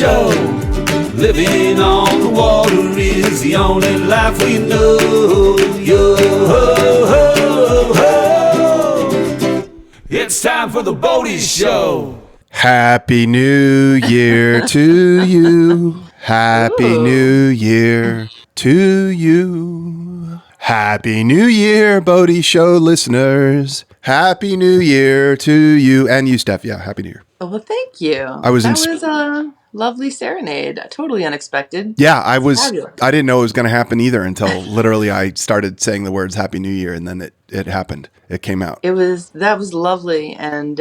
Show. Living on the water is the only life we know. Yo, ho, ho, ho. It's time for the Boaty Show. Happy New Year to you. Happy New Year to you. Happy New Year, Boaty Show listeners. Happy New Year to you and you, Steph. Yeah, Happy New Year. Oh, well, thank you. That was a lovely serenade. Totally unexpected. Yeah, I Fabulous. didn't know it was going to happen either until literally I started saying the words Happy New Year, and then it happened. It came out. That was lovely and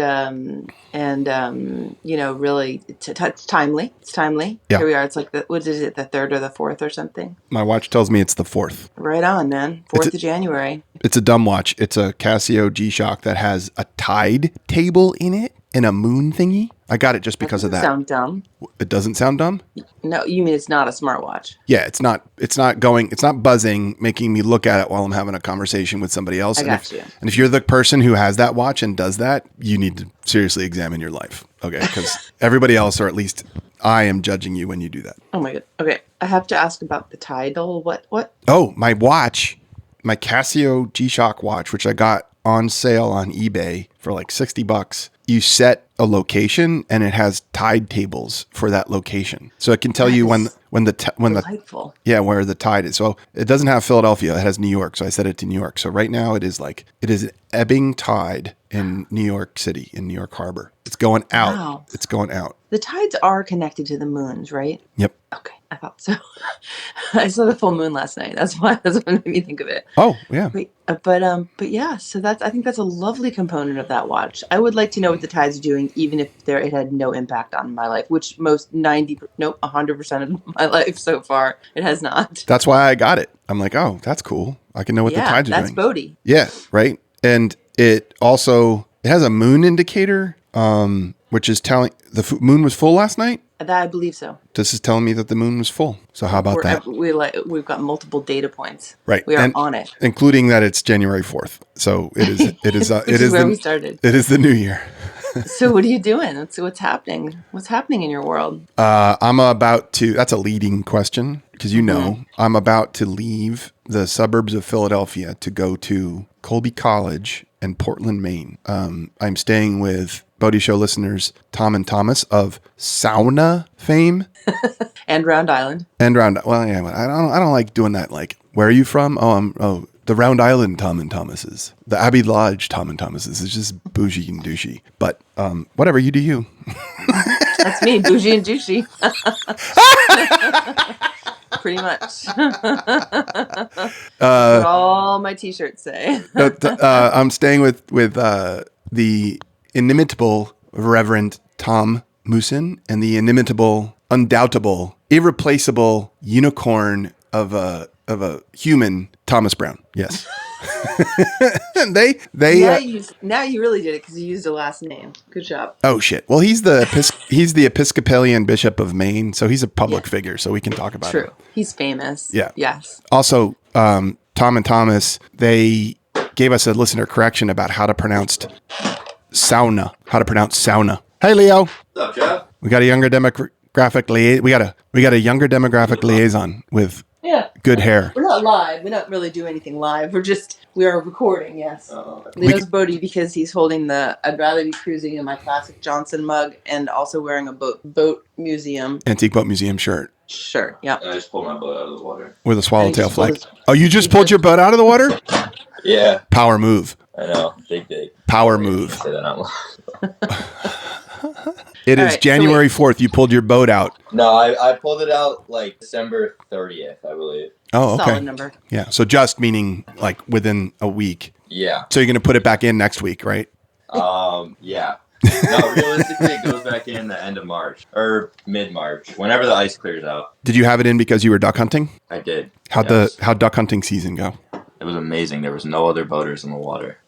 really it's timely. It's timely. Yeah. Here we are. It's like what is it, the 3rd or the 4th or something? My watch tells me it's the 4th. Right on, man. 4th of January. It's a dumb watch. It's a Casio G-Shock that has a tide table in it and a moon thingy. I got it just because of that. Sound dumb? It doesn't sound dumb? No, you mean it's not a smartwatch? Yeah, it's not buzzing, making me look at it while I'm having a conversation with somebody else. I got you. And if you're the person who has that watch and does that, you need to seriously examine your life. Okay, because everybody else, or at least I am judging you when you do that. Oh my god. Okay, I have to ask about the tidal. What? Oh, my watch, my Casio G-Shock watch, which I got on sale on eBay for like $60. You set a location and it has tide tables for that location, so it can tell you when Delightful. where the tide is. So it doesn't have Philadelphia; it has New York. So I set it to New York. So right now it is an ebbing tide in New York City, in New York Harbor. It's going out. Wow. It's going out. The tides are connected to the moons, right? Yep. Okay, I thought so. I saw the full moon last night. That's what made me think of it. Oh yeah. But yeah. So I think that's a lovely component of that watch. I would like to know what the tides are doing, even if it had no impact on my life, which 100% of my life so far it has not. That's why I got it. I'm like, oh, that's cool. I can know what the tides are doing. That's Boaty. Yeah, right. And it has a moon indicator, which is telling the moon was full last night. That I believe so. This is telling me that the moon was full. So how about that? We've got multiple data points. Right. We are on it. Including that it's January 4th. So it is it is where we started. It is the new year. So what are you doing? What's happening? What's happening in your world? I'm about to, that's a leading question because I'm about to leave the suburbs of Philadelphia to go to Colby College in Portland, Maine. I'm staying with Boaty Show listeners Tom and Thomas of sauna fame. And Round Island. Well, yeah, I don't like doing that. Like, where are you from? The Round Island Tom and Thomas's. The Abbey Lodge Tom and Thomas's. It's just bougie and douchey. But whatever, you do you. That's me, bougie and douchey. Pretty much. What all my t-shirts say. I'm staying with the inimitable Reverend Tom Moosin and the inimitable, undoubtable, irreplaceable unicorn of a human Thomas Brown. Yes. And now you really did it because you used a last name. Good job. Oh shit. Well, he's the Episcopalian Bishop of Maine, so he's a public figure, so we can talk about him. True. He's famous. Yeah. Yes. Also, Tom and Thomas, they gave us a listener correction about how to pronounce sauna. Hey, Leo. What's up, Jeff? We got a younger demographic we got a younger demographic liaison with good hair. We're not live. We don't really do anything live. We are recording, yes. Leo's Boaty because he's holding the I'd rather be cruising in my classic Johnson mug and also wearing a boat museum. Antique boat museum shirt. Sure, yeah. I just pulled my boat out of the water. With a swallowtail flag. Oh, you just pulled your boat out of the water? Yeah. Power move. I know. Big. Power move. Say that out loud. It is January 4th. You pulled your boat out. No, I pulled it out like December 30th, I believe. Oh, okay. Solid number. Yeah. So just meaning like within a week. Yeah. So you're going to put it back in next week, right? Yeah. No, realistically, it goes back in the end of March or mid-March, whenever the ice clears out. Did you have it in because you were duck hunting? I did. How'd duck hunting season go? It was amazing. There was no other boaters in the water.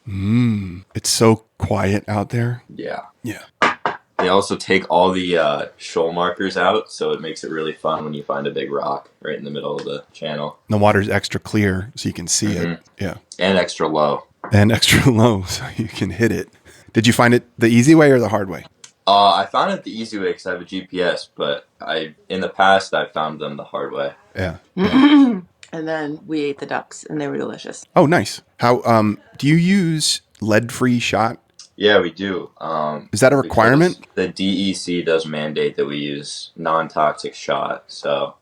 It's so quiet out there. Yeah. Yeah. They also take all the shoal markers out, so it makes it really fun when you find a big rock right in the middle of the channel. The water's extra clear, so you can see it. Yeah. And extra low. And extra low, so you can hit it. Did you find it the easy way or the hard way? I found it the easy way because I have a GPS, but in the past I found them the hard way. Yeah. And then we ate the ducks, and they were delicious. Oh, nice. How do you use lead-free shot? Yeah, we do. Is that a requirement? The DEC does mandate that we use non-toxic shot. So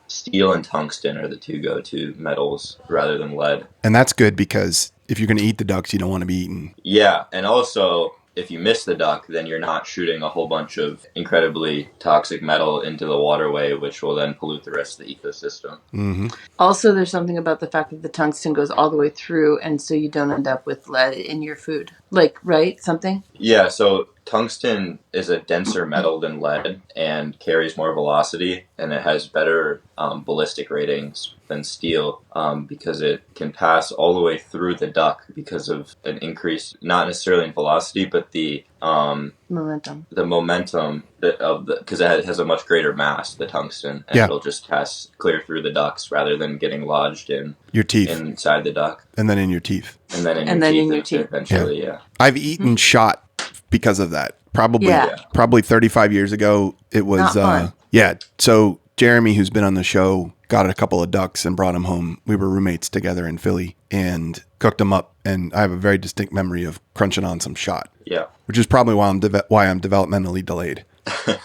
steel and tungsten are the two go-to metals rather than lead. And that's good because if you're going to eat the ducks, you don't want to be eaten. Yeah, and also if you miss the duck, then you're not shooting a whole bunch of incredibly toxic metal into the waterway, which will then pollute the rest of the ecosystem. Mm-hmm. Also, there's something about the fact that the tungsten goes all the way through, and so you don't end up with lead in your food. Like, right? Something? Yeah, so tungsten is a denser metal than lead and carries more velocity, and it has better ballistic ratings than steel because it can pass all the way through the duck because of an increase, not necessarily in velocity, but the Momentum. The momentum because it has a much greater mass, the tungsten, and it'll just pass clear through the ducts rather than getting lodged in your teeth, inside the duck, and then in your teeth, and then in your teeth eventually. Yeah. I've eaten shot because of that. Probably 35 years ago. It was not fun. So Jeremy, who's been on the show, got a couple of ducks and brought them home. We were roommates together in Philly and cooked them up. And I have a very distinct memory of crunching on some shot. Yeah. Which is probably why I'm developmentally delayed. Yeah,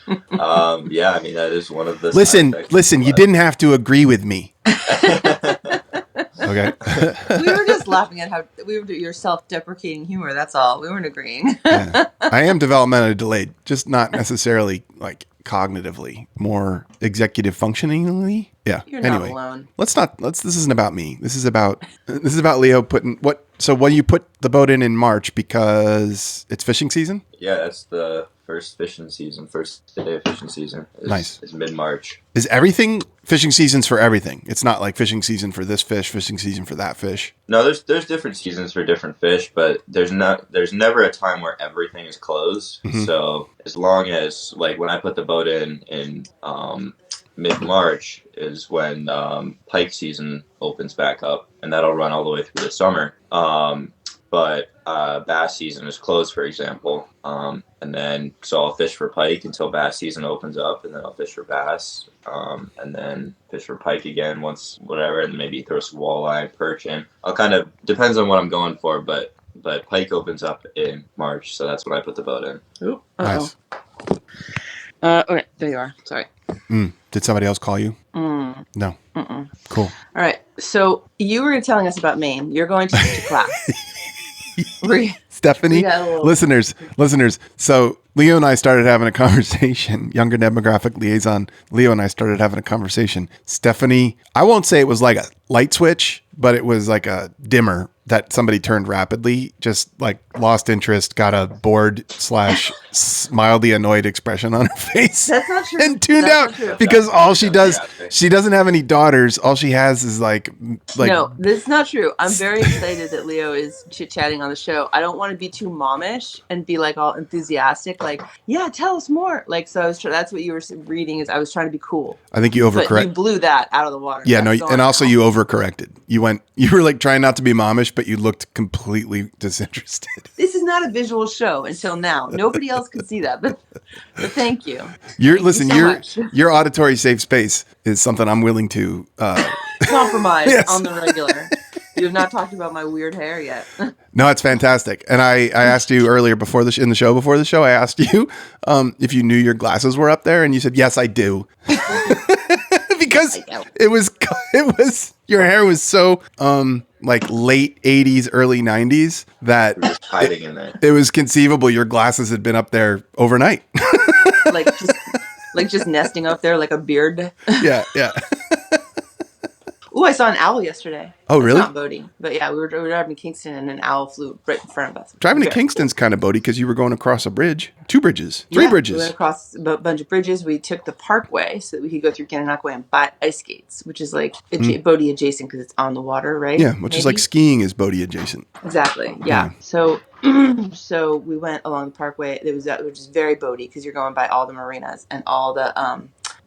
I mean, that is one of the... Listen, you didn't have to agree with me. Okay. We were just laughing at how your self-deprecating humor. That's all. We weren't agreeing. Yeah. I am developmentally delayed, just not necessarily like cognitively, more executive functioningly. Yeah. You're not alone. This isn't about me. This is about Leo putting so when you put the boat in March because it's fishing season? Yeah, that's the first fishing season. First day of fishing season is mid-March. Is everything fishing seasons for everything? It's not like fishing season for this fish, fishing season for that fish. No, there's different seasons for different fish, but there's never a time where everything is closed. Mm-hmm. So as long as like when I put the boat in mid-March is when pike season opens back up, and that'll run all the way through the summer. But bass season is closed, for example. And then, so I'll fish for pike until bass season opens up, and then I'll fish for bass, and then fish for pike again once, whatever, and maybe throw some walleye, perch in. Depends on what I'm going for, but pike opens up in March, so that's when I put the boat in. Ooh, nice. Okay, there you are. Sorry. Did somebody else call you? No. Cool. All right. So you were telling us about Maine. You're going to teach a class. Stephanie, listeners. So Leo and I started having a conversation. Younger demographic liaison. Leo and I started having a conversation. Stephanie, I won't say it was like a light switch, but it was like a dimmer that somebody turned rapidly, just like lost interest, got a bored / mildly annoyed expression on her face. That's not true. And tuned out because all she does, she doesn't have any daughters. All she has is like. No, this is not true. I'm very excited that Leo is chit-chatting on the show. I don't want to be too momish and be like all enthusiastic, like, yeah, tell us more. Like, so that's what you were reading is I was trying to be cool. I think you overcorrected. But you blew that out of the water. Yeah, and also you overcorrected. You were like trying not to be momish, but you looked completely disinterested. This is not a visual show until now. Nobody else can see that, but thank you. Your auditory safe space is something I'm willing to compromise on the regular. You have not talked about my weird hair yet. No, it's fantastic. And I asked you earlier before the show, I asked you if you knew your glasses were up there, and you said, yes, I do. Because it was your hair was so like late 80s, early 90s that just hiding in there. It was conceivable your glasses had been up there overnight. like just nesting up there like a beard. Yeah. Ooh, I saw an owl yesterday. Oh, really? Not boating, but yeah, we were driving to Kingston and an owl flew right in front of us. Driving to Kingston's kind of boaty because you were going across a bridge, 2 bridges, 3 bridges. We went across a bunch of bridges. We took the parkway so that we could go through Gananoque and buy ice skates, which is like boaty adjacent because it's on the water, right? Yeah, which is like skiing is boaty adjacent. Exactly. Yeah. So we went along the parkway. Which is very boaty because you're going by all the marinas and all the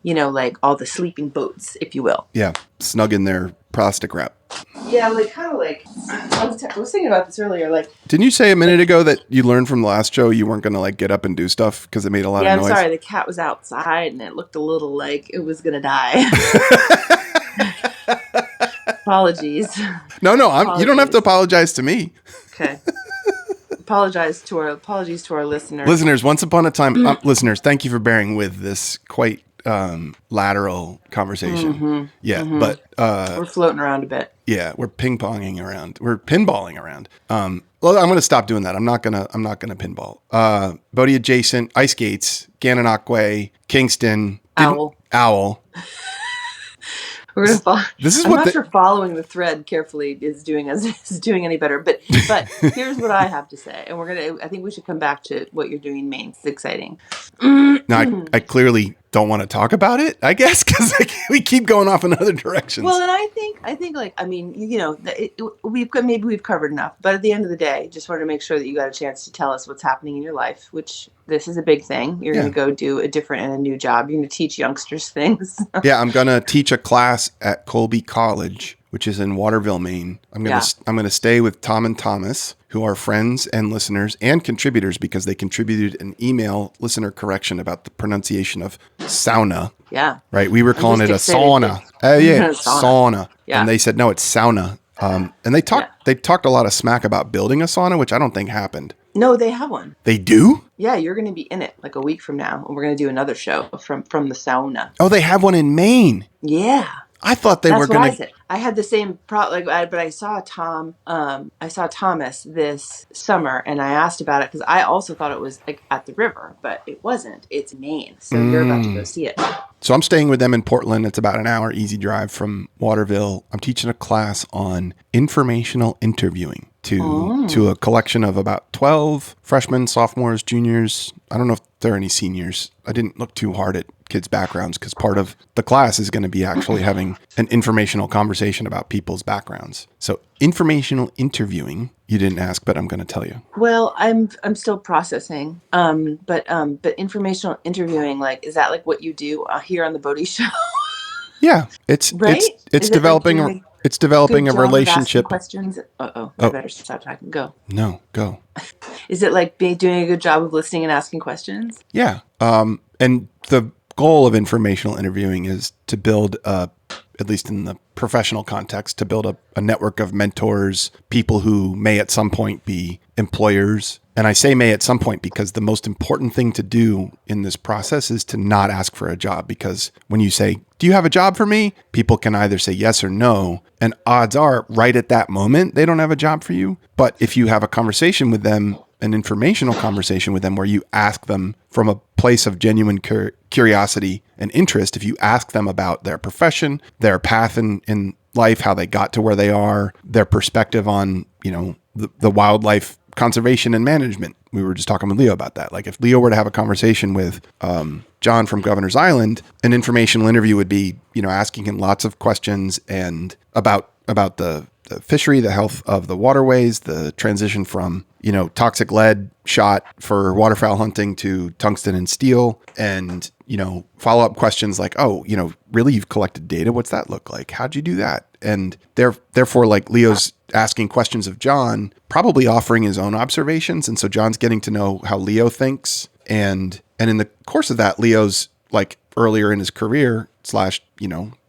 like all the sleeping boats, if you will. Yeah, snug in their plastic wrap. Yeah, like kind of like I was thinking about this earlier. Like, Didn't you say a minute ago that you learned from the last show you weren't going to like get up and do stuff because it made a lot yeah, of I'm noise? sorry, the cat was outside and it looked a little like it was gonna die. Apologies. No, you don't have to apologize to me. Okay. Apologies to our listeners. Listeners, once upon a time, listeners, thank you for bearing with this quite lateral conversation. Yeah, but We're floating around a bit. yeah, we're ping-ponging around. We're pinballing around. Well, I'm going to stop doing that. I'm not going to pinball. Boaty adjacent, ice skates, Gananoque, Kingston, Owl. We're gonna follow. This is I'm what not sure following the thread carefully is doing any better. But here's what I have to say, and I think we should come back to what you're doing in Maine. It's exciting. Now, I clearly don't want to talk about it, I guess, because we keep going off in other directions. Well, and I think like, I mean, we've covered enough, but at the end of the day, just wanted to make sure that you got a chance to tell us what's happening in your life, which this is a big thing. You're going to go do a different and a new job. You're going to teach youngsters things. Yeah, I'm going to teach a class at Colby College, which is in Waterville, Maine. I'm going to stay with Tom and Thomas, who are friends and listeners and contributors because they contributed an email listener correction about the pronunciation of sauna. Yeah. Right. We were calling it a sauna. Sauna. Yeah. And they said, no, it's sauna. And they talked a lot of smack about building a sauna, which I don't think happened. No, they have one. They do? Yeah, you're going to be in it like a week from now, and we're going to do another show from the sauna. Oh, they have one in Maine. Yeah. I thought they were going to. I had the same problem, but I saw Thomas this summer, and I asked about it because I also thought it was like at the river, but it wasn't. It's Maine, so you're about to go see it. So I'm staying with them in Portland. It's about an hour easy drive from Waterville. I'm teaching a class on informational interviewing to a collection of about 12 freshmen, sophomores, juniors. I don't know if there are any seniors. I didn't look too hard at kids' backgrounds because part of the class is going to be actually having an informational conversation about people's backgrounds. So informational interviewing, you didn't ask, but I'm going to tell you. Well, I'm still processing. But informational interviewing, like, is that like what you do here on the Boaty Show? Yeah, it's right? It's developing. It's developing a relationship. Questions. I better stop talking. Go. No, go. Is it like doing a good job of listening and asking questions? Yeah. And the goal of informational interviewing is to build at least in the professional context, to build a network of mentors, people who may at some point be employers. And I say may at some point because the most important thing to do in this process is to not ask for a job. Because when you say, do you have a job for me? People can either say yes or no. And odds are right at that moment, they don't have a job for you. But if you have a conversation with them, an informational conversation with them where you ask them from a place of genuine curiosity and interest, if you ask them about their profession, their path in life, how they got to where they are, their perspective on, the wildlife conservation and management. We were just talking with Leo about that. Like if Leo were to have a conversation with John from Governor's Island, an informational interview would be, asking him lots of questions and about the fishery, the health of the waterways, the transition from, toxic lead shot for waterfowl hunting to tungsten and steel, and, follow-up questions like, oh, really you've collected data? What's that look like? How'd you do that? And therefore, like Leo's asking questions of John, probably offering his own observations. And so John's getting to know how Leo thinks. And in the course of that, Leo's like earlier in his career /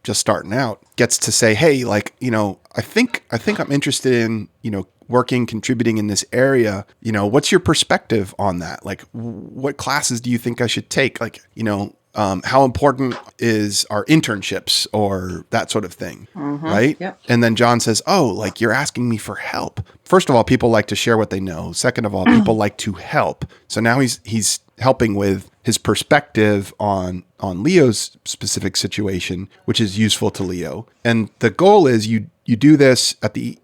just starting out, gets to say, hey, like, I think I'm interested in, contributing in this area. What's your perspective on that? Like, what classes do you think I should take? Like, how important is our internships or that sort of thing, right? Yep. And then John says, oh, like you're asking me for help. First of all, people like to share what they know. Second of all, people like to help. So now he's helping with his perspective on Leo's specific situation, which is useful to Leo. And the goal is you do this at the,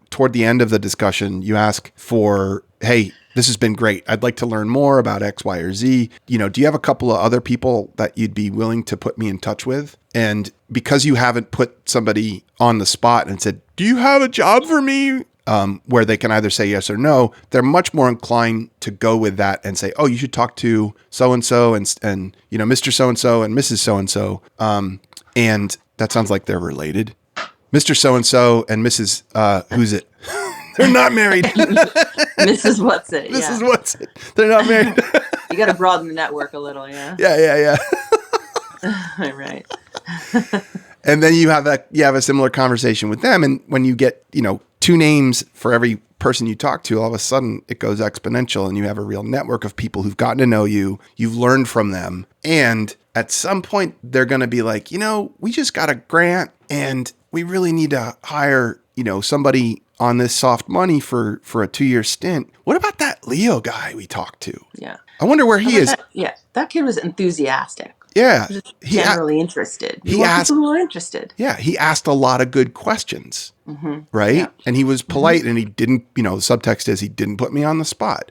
toward the end of the discussion, you ask for, hey, this has been great. I'd like to learn more about X, Y, or Z. Do you have a couple of other people that you'd be willing to put me in touch with? And because you haven't put somebody on the spot and said, do you have a job for me? Where they can either say yes or no, they're much more inclined to go with that and say, oh, you should talk to so-and-so and Mr. So-and-so and Mrs. So-and-so. And that sounds like they're related. Mr. So-and-so and Mrs. Who's it? They're not married. Mrs. What's It? Yeah. Mrs. What's it? They're not married. You got to broaden the network a little, yeah. Yeah. Right. And then you have a similar conversation with them. And when you get, 2 names for every person you talk to, all of a sudden it goes exponential and you have a real network of people who've gotten to know you. You've learned from them. And at some point they're going to be like, we just got a grant and we really need to hire, somebody on this soft money for a 2-year stint. What about that Leo guy we talked to? Yeah. I wonder where he is. That kid was enthusiastic. Yeah. Just generally interested. People who are interested. Yeah. He asked a lot of good questions. Right. Yeah. And he was polite and he didn't, the subtext is he didn't put me on the spot.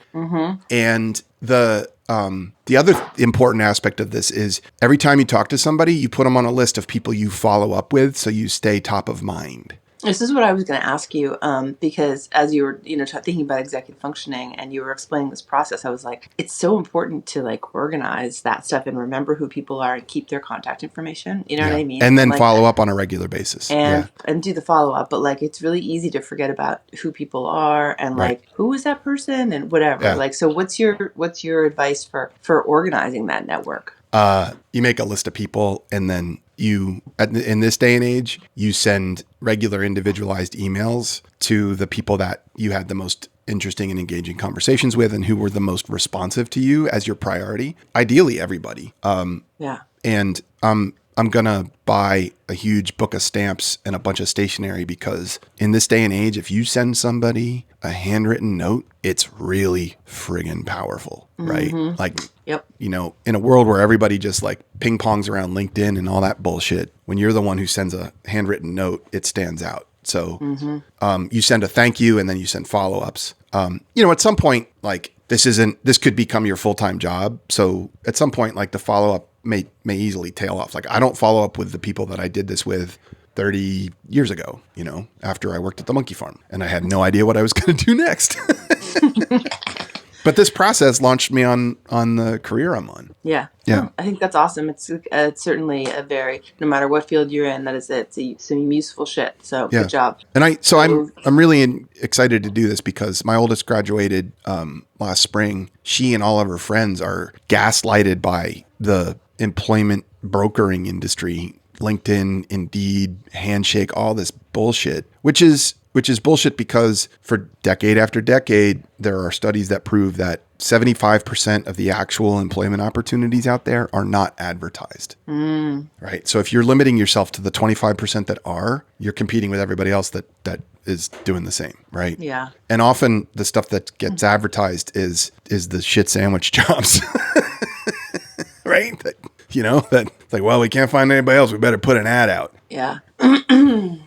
And the other important aspect of this is every time you talk to somebody, you put them on a list of people you follow up with. So you stay top of mind. This is what I was going to ask you, because as you were, thinking about executive functioning and you were explaining this process, I was like, it's so important to organize that stuff and remember who people are and keep their contact information. You know what I mean? And then follow up on a regular basis. And do the follow up. But it's really easy to forget about who people are and who was that person and whatever. Yeah. So what's your advice for organizing that network? You make a list of people and then in this day and age, you send regular individualized emails to the people that you had the most interesting and engaging conversations with and who were the most responsive to you as your priority. Ideally, everybody. And I'm going to buy a huge book of stamps and a bunch of stationery because in this day and age, if you send somebody a handwritten note, it's really friggin' powerful, right? In a world where everybody just ping pongs around LinkedIn and all that bullshit, when you're the one who sends a handwritten note, it stands out. So you send a thank you and then you send follow-ups. At some point, this could become your full-time job. So at some point, the follow-up may easily tail off. I don't follow up with the people that I did this with 30 years ago, after I worked at the monkey farm and I had no idea what I was going to do next. But this process launched me on the career I'm on. Yeah. I think that's awesome. It's certainly a very, no matter what field you're in, it's some useful shit. So good job. And I'm really excited to do this because my oldest graduated last spring. She and all of her friends are gaslighted by the employment brokering industry, LinkedIn, Indeed, Handshake, all this bullshit, which is bullshit because for decade after decade, there are studies that prove that 75% of the actual employment opportunities out there are not advertised. Right. So if you're limiting yourself to the 25% that are, you're competing with everybody else that is doing the same. Right. Yeah. And often the stuff that gets advertised is the shit sandwich jobs. Right. Well, we can't find anybody else. We better put an ad out. Yeah.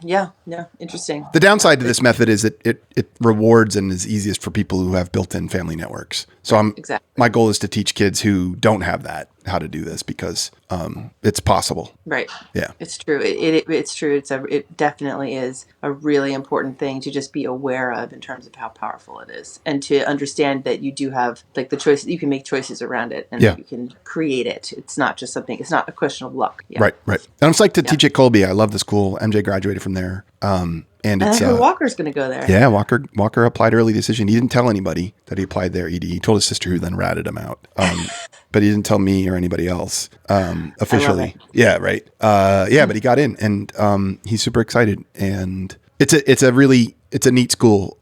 Yeah. Interesting. The downside to this method is that it rewards and is easiest for people who have built-in family networks. So my goal is to teach kids who don't have that how to do this because it's possible. Right. Yeah. It's true. It's true. It definitely is a really important thing to just be aware of in terms of how powerful it is and to understand that you do have the choices. You can make choices around it and you can create it. It's not just something. It's not a question of luck. Yeah. Right. And I'm psyched to teach at Colby. I love the school. MJ graduated from there. And it's Walker's going to go there. Yeah, Walker applied early decision. He didn't tell anybody that he applied there. He told his sister, who then ratted him out. But he didn't tell me or anybody else officially. Yeah, right. But he got in, and he's super excited. And it's a neat school.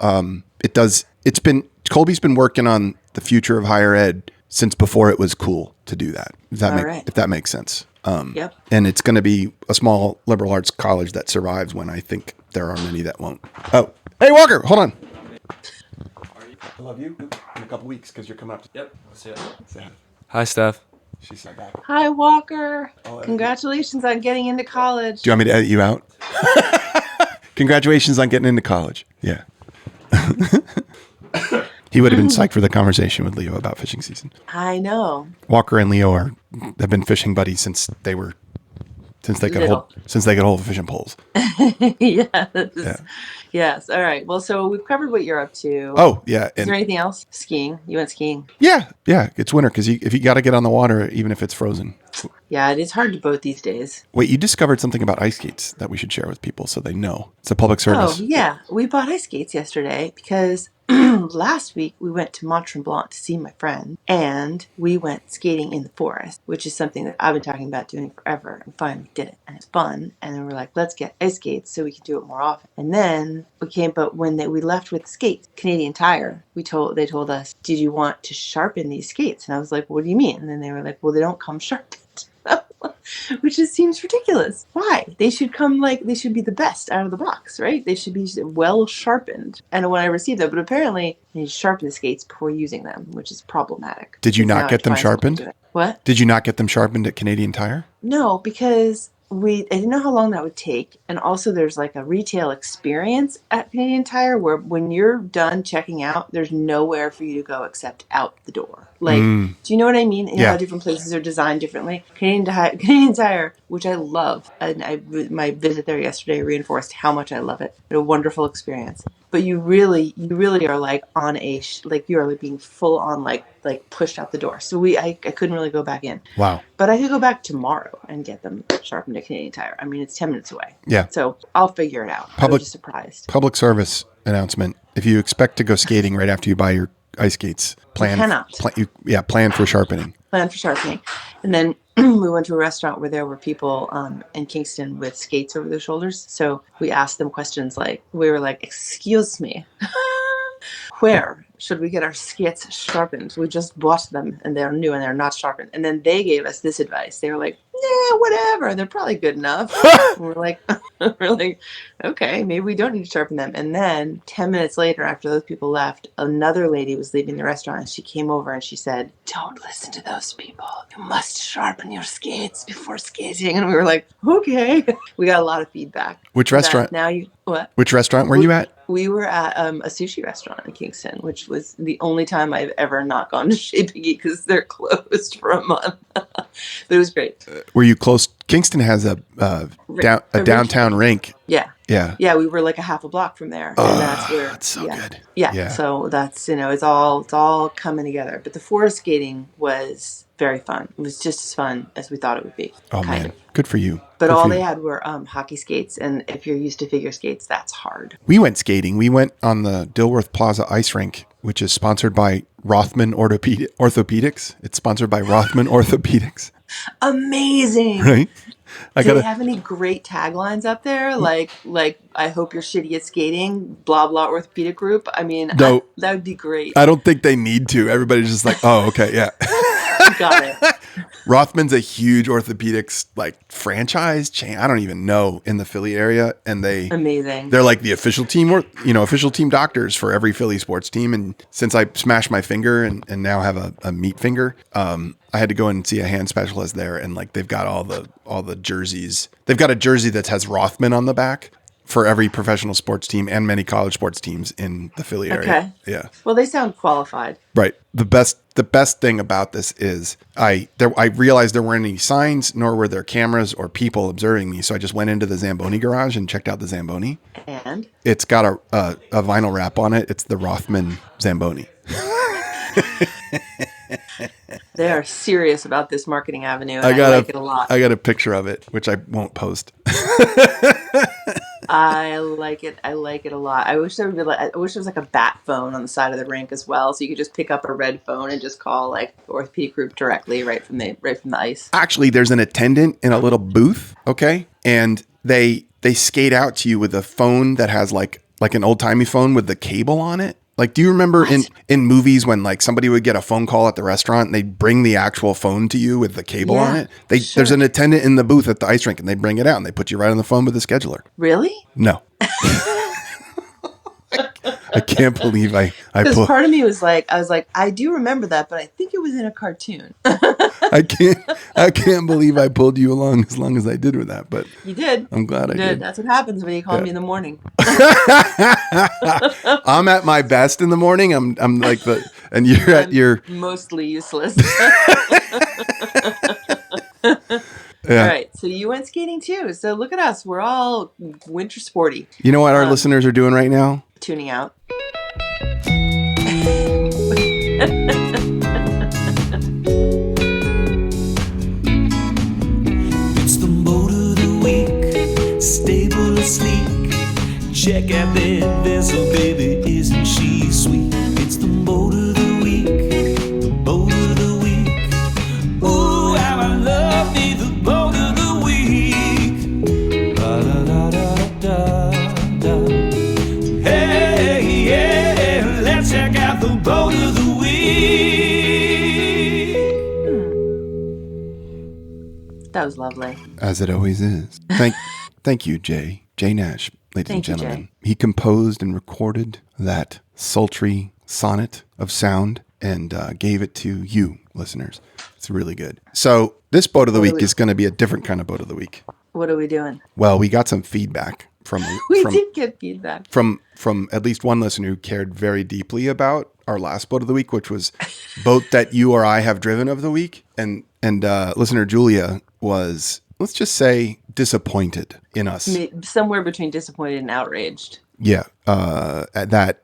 Colby's been working on the future of higher ed since before it was cool to do that. If that makes sense. And it's going to be a small liberal arts college that survives when I think there are many that won't. Oh, hey, Walker, hold on. I love you in a couple weeks because you're coming up. Yep. See ya. Hi, Steph. She's sat back. Hi, Walker. Congratulations on getting into college. Do you want me to edit you out? Congratulations on getting into college. Yeah. He would have been psyched for the conversation with Leo about fishing season. I know. Walker and Leo have been fishing buddies since they were since they could Little. hold fishing poles. Yes. Yes. All right. Well, so we've covered what you're up to. Oh yeah, Is there anything else? Skiing. You went skiing. yeah. It's winter because if you got to get on the water, even if it's frozen. Yeah, it is hard to boat these days. Wait, you discovered something about ice skates that we should share with people so they know. It's a public service. Oh, yeah. We bought ice skates yesterday because last week we went to Mont Tremblant to see my friend, and we went skating in the forest, which is something that I've been talking about doing forever, and finally did it, and it's fun. And then we're like, let's get ice skates so we can do it more often. And then but when we left with the skates, Canadian Tire, they told us, did you want to sharpen these skates? And I was like, what do you mean? And then they were like, well, they don't come sharpened. Which just seems ridiculous. Why? They should be the best out of the box, right? They should be well sharpened. And when I received that, but apparently you need to sharpen the skates before using them, which is problematic. Did you not get them sharpened? What? Did you not get them sharpened at Canadian Tire? No, because I didn't know how long that would take. And also there's like a retail experience at Canadian Tire where when you're done checking out, there's nowhere for you to go except out the door. Like, do you know what I mean? You know how different places are designed differently? Canadian Tire, which I love, and my visit there yesterday reinforced how much I love it. It's a wonderful experience. But you really are like on you are like being full on like pushed out the door. So I couldn't really go back in. Wow. But I could go back tomorrow and get them sharpened at Canadian Tire. I mean, it's 10 minutes away. Yeah. So I'll figure it out. I was just surprised. Public service announcement. If you expect to go skating right after you buy your ice skates, plan for sharpening. Plan for sharpening. And then we went to a restaurant where there were people in Kingston with skates over their shoulders. So we asked them questions we were like, excuse me, where should we get our skates sharpened? We just bought them and they're new and they're not sharpened. And then they gave us this advice. They were like, whatever. They're probably good enough. we're like, okay, maybe we don't need to sharpen them. And then 10 minutes later, after those people left, another lady was leaving the restaurant and she came over and she said, don't listen to those people. You must sharpen your skates before skating. And we were like, okay. We got a lot of feedback. Which restaurant? What? Which restaurant were you at? We were at a sushi restaurant in Kingston, which was the only time I've ever not gone to Chez Piggy because they're closed for a month. But it was great. Were you close? Kingston has a downtown rink. Yeah. Yeah. Yeah, we were like a half a block from there. And that's where That's so good. Yeah. So that's, it's all coming together. But the forest skating was very fun. It was just as fun as we thought it would be. Oh, man. Good for you. But all they had were hockey skates. And if you're used to figure skates, that's hard. We went skating. We went on the Dilworth Plaza ice rink, which is sponsored by Rothman Orthopedics. It's sponsored by Rothman Orthopedics. Amazing. Right? Do they have any great taglines up there? Like I hope you're shitty at skating, blah, blah, orthopedic group. I mean, no, that would be great. I don't think they need to. Everybody's just like, oh, okay, yeah. Got it. Rothman's a huge orthopedics franchise chain. I don't even know in the Philly area, and they're like the official team official team doctors for every Philly sports team. And since I smashed my finger and now have a meat finger, I had to go and see a hand specialist there, and they've got all the jerseys. They've got a jersey that has Rothman on the back for every professional sports team and many college sports teams in the Philly area. Okay. Yeah. Well, they sound qualified. Right. The best thing about this is I realized there weren't any signs, nor were there cameras or people observing me. So I just went into the Zamboni garage and checked out the Zamboni. And it's got a vinyl wrap on it. It's the Rothman Zamboni. They are serious about this marketing avenue, and I like it a lot. I got a picture of it, which I won't post. I like it. I like it a lot. I wish there was like a bat phone on the side of the rink as well, so you could just pick up a red phone and just call the orthopedic group directly right from the ice. Actually, there's an attendant in a little booth, okay, and they skate out to you with a phone that has like an old timey phone with the cable on it. Do you remember in movies when somebody would get a phone call at the restaurant and they'd bring the actual phone to you with the cable on it? There's an attendant in the booth at the ice rink and they bring it out and they put you right on the phone with the scheduler. Really? No. I can't believe I because part of me was I do remember that, but I think it was in a cartoon. I can't believe I pulled you along as long as I did with that, but you did. I'm glad I did. That's what happens when you call me in the morning. I'm at my best in the morning. I'm and you're at your mostly useless. Yeah. All right. So you went skating too. So look at us. We're all winter sporty. You know what our listeners are doing right now? Tuning out. It's the boat of the week, stable or sleek. Check out that vessel, baby, isn't she sweet? It's the boat of the week, the boat of the week. Ooh, how I love me, the boat of the week. Da da da da da da. Hey, yeah, let's check out the boat of the week. That was lovely. As it always is. Thank you, Jay Nash, ladies and Thank you, gentlemen. Jay. He composed and recorded that sultry sonnet of sound and gave it to you, listeners. It's really good. So this boat of the week is going to be a different kind of boat of the week. What are we doing? Well, we got some feedback from We did get feedback. from at least one listener who cared very deeply about our last boat of the week, which was boat that you or I have driven of the week. And listener Julia was, let's just say, disappointed in us. Somewhere between disappointed and outraged. Yeah. That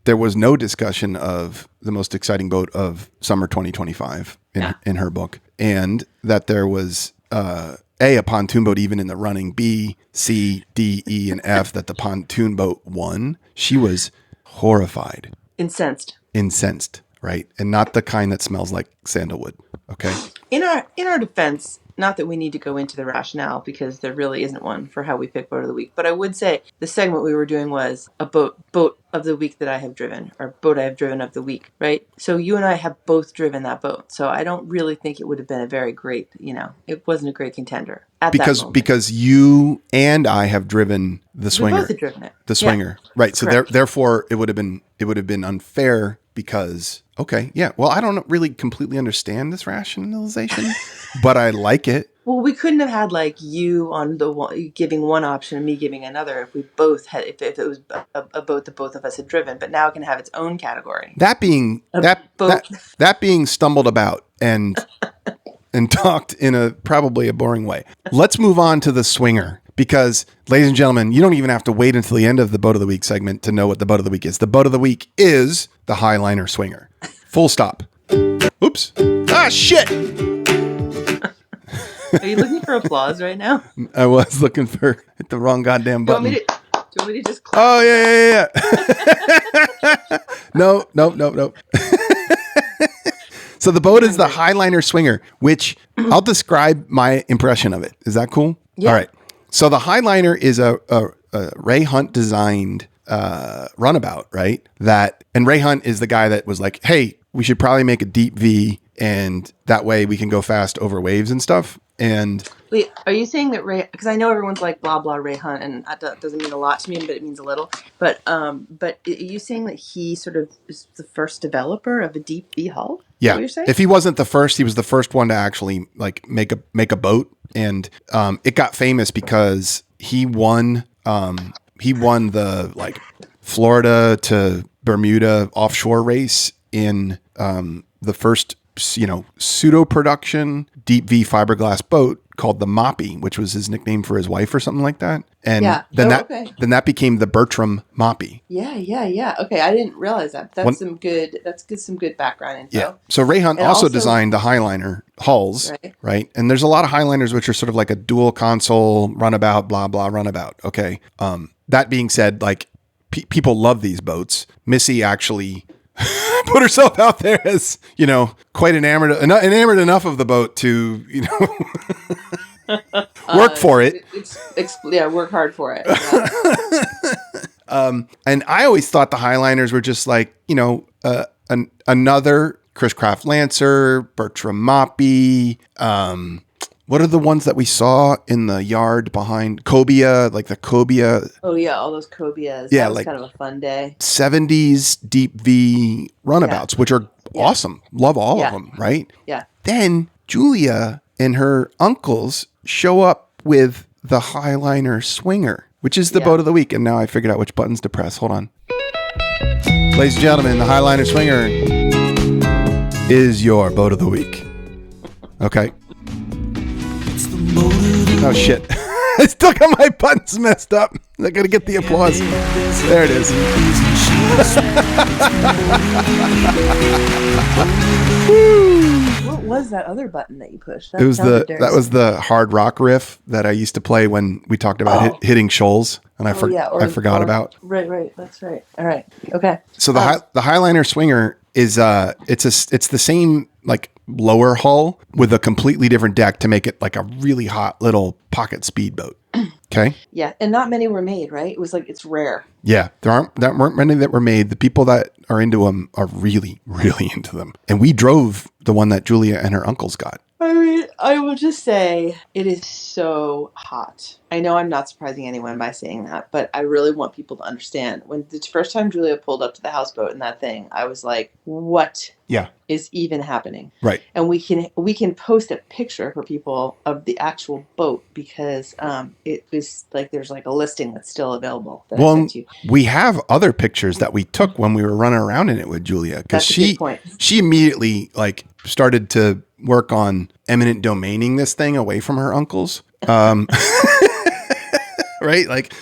there was no discussion of the most exciting boat of summer 2025 in her book. And that there was, a pontoon boat even in the running, B, C, D, E, and F, that the pontoon boat won. She was horrified. Incensed, right? And not the kind that smells like sandalwood. Okay. In our defense, not that we need to go into the rationale because there really isn't one for how we pick boat of the week, but I would say the segment we were doing was a boat of the week that I have driven, or boat I have driven of the week, right? So you and I have both driven that boat. So I don't really think it would have been a very great, it wasn't a great contender at that moment. Because you and I have driven the swinger. We both have driven it. The swinger. Yeah, right. So therefore it would have been unfair because, okay, yeah, well, I don't really completely understand this rationalization, but I like it. Well, we couldn't have had like you on giving one option and me giving another if we both had, if it was a boat that both of us had driven, but now it can have its own category. That being stumbled about and talked in probably a boring way. Let's move on to the swinger. Because, ladies and gentlemen, you don't even have to wait until the end of the Boat of the Week segment to know what the Boat of the Week is. The Boat of the Week is the Highliner Swinger. Full stop. Oops. Ah, shit. Are you looking for applause right now? I was looking for the wrong goddamn button. Do you want me to just clap? Oh, yeah. No. So the boat is the Highliner Swinger, which I'll describe my impression of it. Is that cool? Yeah. All right. So the Highliner is a Ray Hunt designed runabout, right? And Ray Hunt is the guy that was like, hey, we should probably make a deep V, and that way we can go fast over waves and stuff. And wait, are you saying that Ray? Because I know everyone's like blah blah Ray Hunt, and that doesn't mean a lot to me, but it means a little. But are you saying that he sort of is the first developer of a deep V hull? Yeah, is that what you're saying? If he wasn't the first, he was the first one to actually like make a boat, and it got famous because he won the like Florida to Bermuda offshore race in the first pseudo production deep V fiberglass boat called the Moppy, which was his nickname for his wife or something like that. And then that became the Bertram Moppy. Yeah. Okay, I didn't realize that. That's some good background info. Yeah. So Ray Hunt also designed the Highliner hulls, right? And there's a lot of Highliners which are sort of like a dual console runabout, blah blah runabout. Okay. That being said, like people love these boats. Missy actually put herself out there as, quite enamored enough of the boat to, work for it. Work hard for it. Yeah. And I always thought the Highliners were just like, another Chris Craft Lancer, Bertram Moppy. What are the ones that we saw in the yard behind Cobia, like the Cobia? Oh yeah, all those Cobias. Yeah, that was kind of a fun day. 70s deep V runabouts, which are awesome. Love all of them, right? Yeah. Then Julia and her uncles show up with the Highliner Swinger, which is the boat of the week. And now I figured out which buttons to press. Hold on. Ladies and gentlemen, the Highliner Swinger is your boat of the week. Okay. It's the Oh shit. I still got my buttons messed up. I gotta get the applause. There it is. What was that other button that you pushed? That was the hard rock riff that I used to play when we talked about hitting shoals, and I forgot about. Right. That's right. All right. Okay. So the Highliner Swinger is it's the same like lower hull with a completely different deck to make it like a really hot little pocket speedboat. Okay. Yeah, and not many were made, right? It was like it's rare. Yeah, there weren't many that were made. The people that are into them are really, really into them. And we drove the one that Julia and her uncles got. I mean, I will just say it is so hot. I know I'm not surprising anyone by saying that, but I really want people to understand. When the first time Julia pulled up to the houseboat in that thing, I was like, what is even happening? Right. And we can post a picture for people of the actual boat because it was like there's like a listing that's still available. That I sent you. We have other pictures that we took when we were running around in it with Julia because she immediately like started to work on eminent domaining this thing away from her uncles. Right? Like,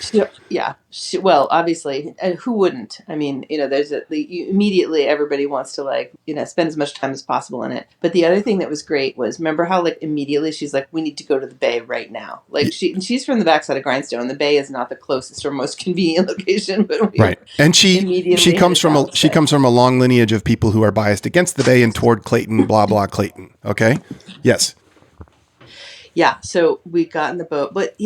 yeah. Well, obviously, who wouldn't? I mean, there's immediately everybody wants to spend as much time as possible in it. But the other thing that was great was, remember how immediately she's like, we need to go to the bay right now. She's from the backside of Grindstone. The bay is not the closest or most convenient location, but right. And she comes from a long lineage of people who are biased against the bay and toward Clayton, blah blah Clayton. Okay. Yes. Yeah, so we got in the boat, but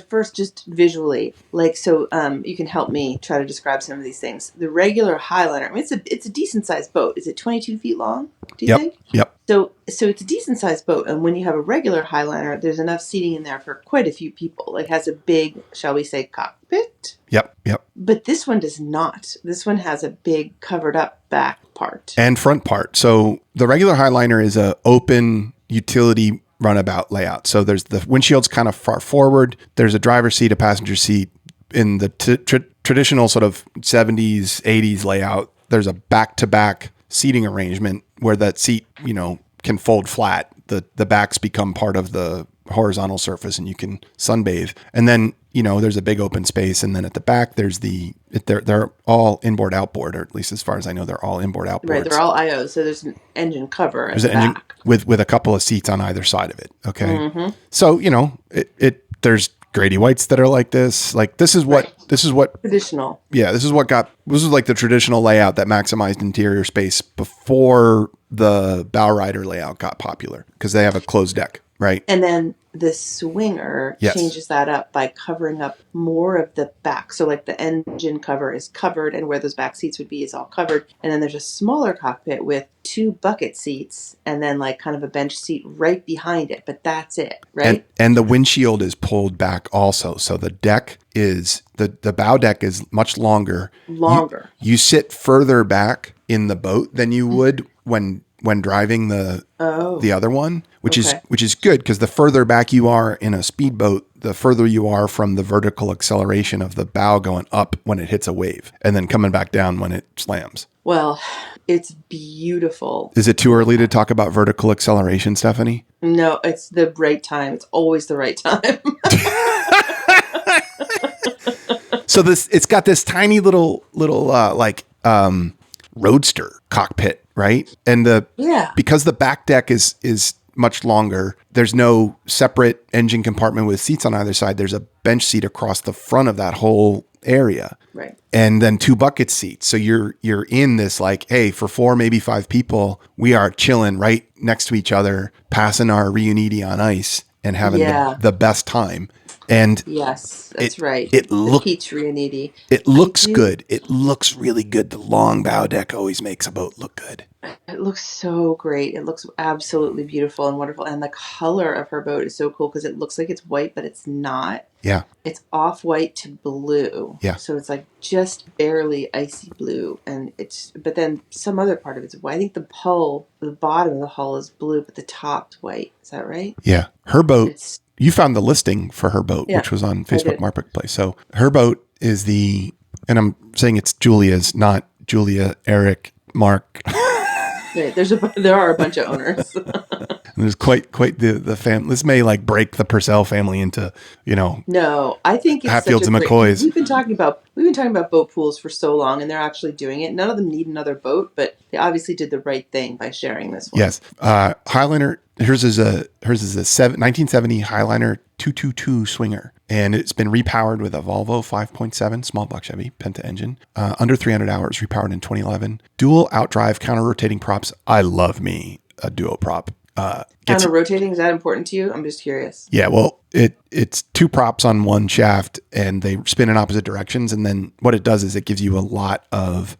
first just visually, you can help me try to describe some of these things. The regular Highliner, I mean, it's a decent sized boat. Is it 22 feet long? Do you think? Yep. So it's a decent sized boat, and when you have a regular Highliner, there's enough seating in there for quite a few people. It has a big, shall we say, cockpit. Yep. But this one does not. This one has a big covered up back part and front part. So the regular Highliner is a open utility runabout layout. So there's the windshield's kind of far forward. There's a driver's seat, a passenger seat. In the traditional sort of 70s, 80s layout, there's a back-to-back seating arrangement where that seat, can fold flat. The backs become part of the horizontal surface and you can sunbathe. And then, there's a big open space. And then at the back, there's they're all inboard outboard, or at least as far as I know, they're all inboard outboards. Right, they're all IOs. So there's an engine cover at the back. With a couple of seats on either side of it. Okay. Mm-hmm. So, there's Grady Whites that are like this. Like this is what traditional. Yeah. This is like the traditional layout that maximized interior space before the bow rider layout got popular because they have a closed deck. Right. And then the Swinger changes that up by covering up more of the back. So the engine cover is covered and where those back seats would be is all covered. And then there's a smaller cockpit with 2 bucket seats and then kind of a bench seat right behind it. But that's it. Right. And the windshield is pulled back also. So the deck is the bow deck is much longer. You sit further back in the boat than you would when driving the other one, which is good because the further back you are in a speedboat, the further you are from the vertical acceleration of the bow going up when it hits a wave and then coming back down when it slams. Well, it's beautiful. Is it too early to talk about vertical acceleration, Stephanie? No, it's the right time. It's always the right time. So it's got this tiny little roadster cockpit, right? And because the back deck is much longer, there's no separate engine compartment with seats on either side. There's a bench seat across the front of that whole area. Right. And then 2 bucket seats. So you're in this hey, for 4, maybe 5 people, we are chilling right next to each other, passing our Reuniti on ice and having the best time. And yes, that's right. The Peach Reuniti. It looks good. It looks really good. The long bow deck always makes a boat look good. It looks so great. It looks absolutely beautiful and wonderful. And the color of her boat is so cool because it looks like it's white, but it's not. Yeah. It's off-white to blue. Yeah. So it's just barely icy blue. But then some other part of it's white. I think the bottom of the hull is blue, but the top's white. Is that right? Yeah. Her boat, you found the listing for her boat, which was on Facebook Marketplace. So her boat is and I'm saying it's Julia's, not Julia, Eric, Mark. Right. There are a bunch of owners. And there's quite the family. This may like break the Purcell family into, No, I think it's Hatfields such and a great. McCoys. We've been talking about boat pools for so long, and they're actually doing it. None of them need another boat, but they obviously did the right thing by sharing this one. Yes. Highliner, hers is a 1970 Highliner 222 swinger. And it's been repowered with a Volvo 5.7 small block Chevy Penta engine, under 300 hours, repowered in 2011. Dual outdrive counter rotating props. I love me a duo prop. Counter rotating, is that important to you? I'm just curious. Yeah, well, it's two props on one shaft and they spin in opposite directions. And then what it does is it gives you a lot of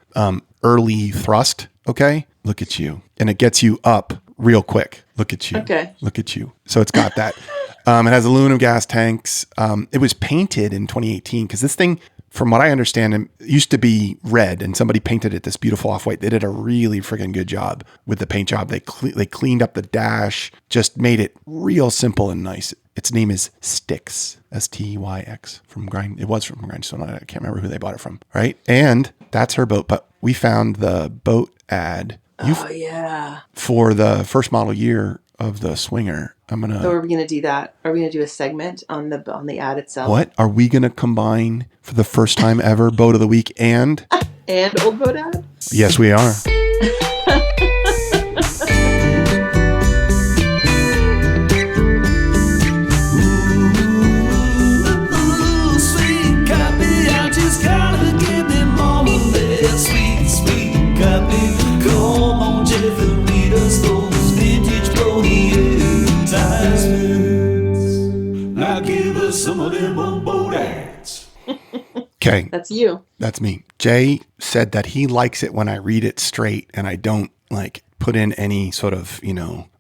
early thrust. Okay. Look at you. And it gets you up real quick. Look at you. Okay. Look at you. So it's got that. It has aluminum gas tanks. It was painted in 2018 because this thing, from what I understand, it used to be red and somebody painted it this beautiful off-white. They did a really freaking good job with the paint job. They cleaned up the dash, just made it real simple and nice. Its name is Styx, Styx, from Grindstone. I can't remember who they bought it from, right? And that's her boat. But we found the boat ad for the first model year of the Swinger. So are we going to do that? Are we going to do a segment on the ad itself? What? Are we going to combine for the first time ever Boat of the Week and Old Boat ad? Yes, we are. Sweet copy, I just gotta give them all of that sweet copy. Come on, Jeff, and read us those vintage Boaty advertisements. Now give us some of them old boat ads. Okay. That's you. That's me. Jay said that he likes it when I read it straight and I don't like put in any sort of,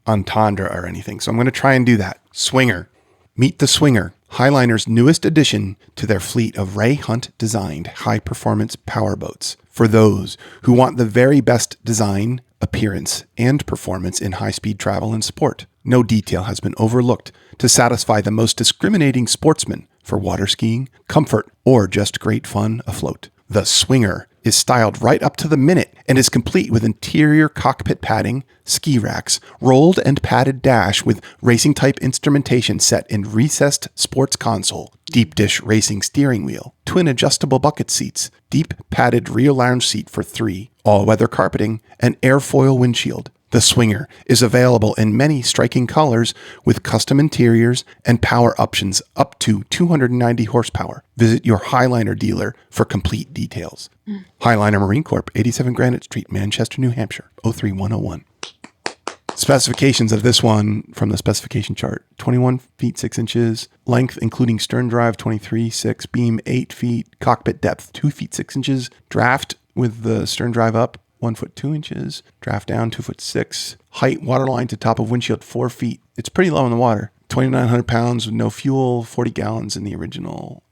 entendre or anything. So I'm going to try and do that. Swinger. Meet the Swinger, Highliner's newest addition to their fleet of Ray Hunt designed high performance powerboats. For those who want the very best design, appearance, and performance in high speed travel and sport. No detail has been overlooked to satisfy the most discriminating sportsman for water skiing, comfort, or just great fun afloat. The Swinger is styled right up to the minute and is complete with interior cockpit padding, ski racks, rolled and padded dash with racing-type instrumentation set in recessed sports console, deep dish racing steering wheel, twin adjustable bucket seats, deep padded rear lounge seat for 3, all-weather carpeting, and airfoil windshield. The Swinger is available in many striking colors with custom interiors and power options up to 290 horsepower. Visit your Highliner dealer for complete details. Highliner Marine Corp, 87 Granite Street, Manchester, New Hampshire, 03101. Specifications of this one from the specification chart: 21 feet 6 inches, length including stern drive 23.6, beam 8 feet, cockpit depth 2 feet 6 inches, draft with the stern drive up 1 foot 2 inches, draft down 2 foot 6, height waterline to top of windshield 4 feet. It's pretty low in the water. 2,900 pounds with no fuel, 40 gallons in the original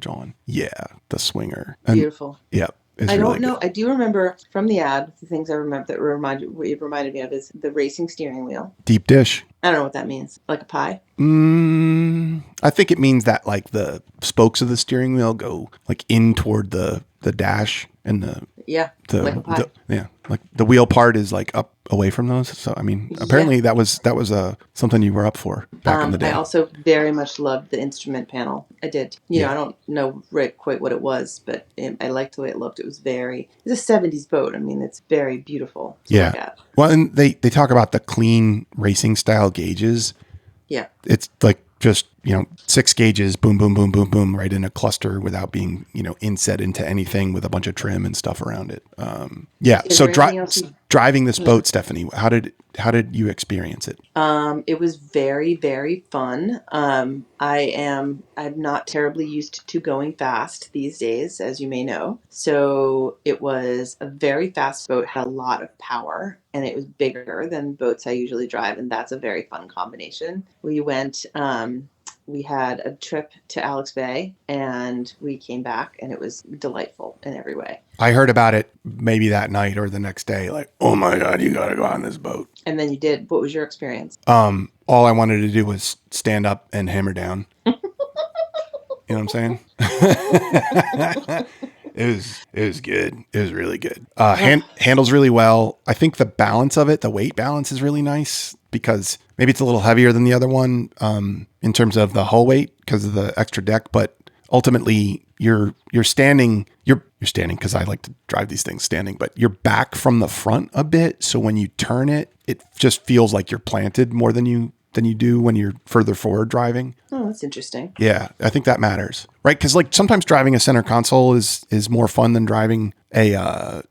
John. Yeah, the Swinger. And, Beautiful. Yep. I don't know. I do remember from the ad, the things I remember that reminded me of is the racing steering wheel. Deep dish. I don't know what that means. Like a pie? I think it means that like the spokes of the steering wheel go like in toward the dash and like a pie. Like the wheel part is like up away from those. So I mean, apparently that was something you were up for back in the day. I also very much loved the instrument panel. I did. You know, I don't know quite what it was, but I liked the way it looked. It's a 70s boat. I mean, it's very beautiful to look at. Well, and they talk about the clean racing style gauges. Yeah. It's like just, 6 gauges, boom, boom, boom, boom, boom, right in a cluster without being, inset into anything with a bunch of trim and stuff around it. So driving this boat, Stephanie, how did you experience it? It was very, very fun. I'm not terribly used to going fast these days, as you may know. So it was a very fast boat, had a lot of power, and it was bigger than boats I usually drive. And that's a very fun combination. We went, we had a trip to Alex Bay and we came back and it was delightful in every way. I heard about it maybe that night or the next day, like, oh my God, you got to go on this boat. And then you did. What was your experience? All I wanted to do was stand up and hammer down. You know what I'm saying? It was good. It was really good. Handles really well. I think the balance of it, the weight balance is really nice because maybe it's a little heavier than the other one in terms of the hull weight because of the extra deck, but ultimately you're standing because I like to drive these things standing, but you're back from the front a bit. So when you turn it, it just feels like you're planted more than you do when you're further forward driving. Oh, that's interesting. Yeah, I think that matters, right? Because like sometimes driving a center console is more fun than driving a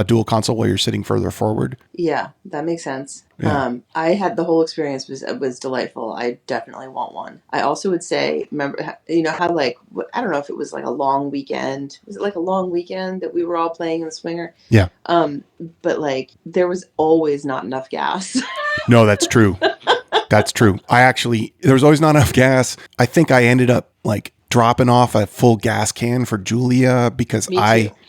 dual console where you're sitting further forward. Yeah, that makes sense. Yeah. I had the whole experience was delightful. I definitely want one. I also would say, remember, how like I don't know if it was like a long weekend. Was it like a long weekend that we were all playing in the swinger? Yeah. But like there was always not enough gas. No, that's true. That's true. There was always not enough gas. I think I ended up like dropping off a full gas can for Julia because Me too.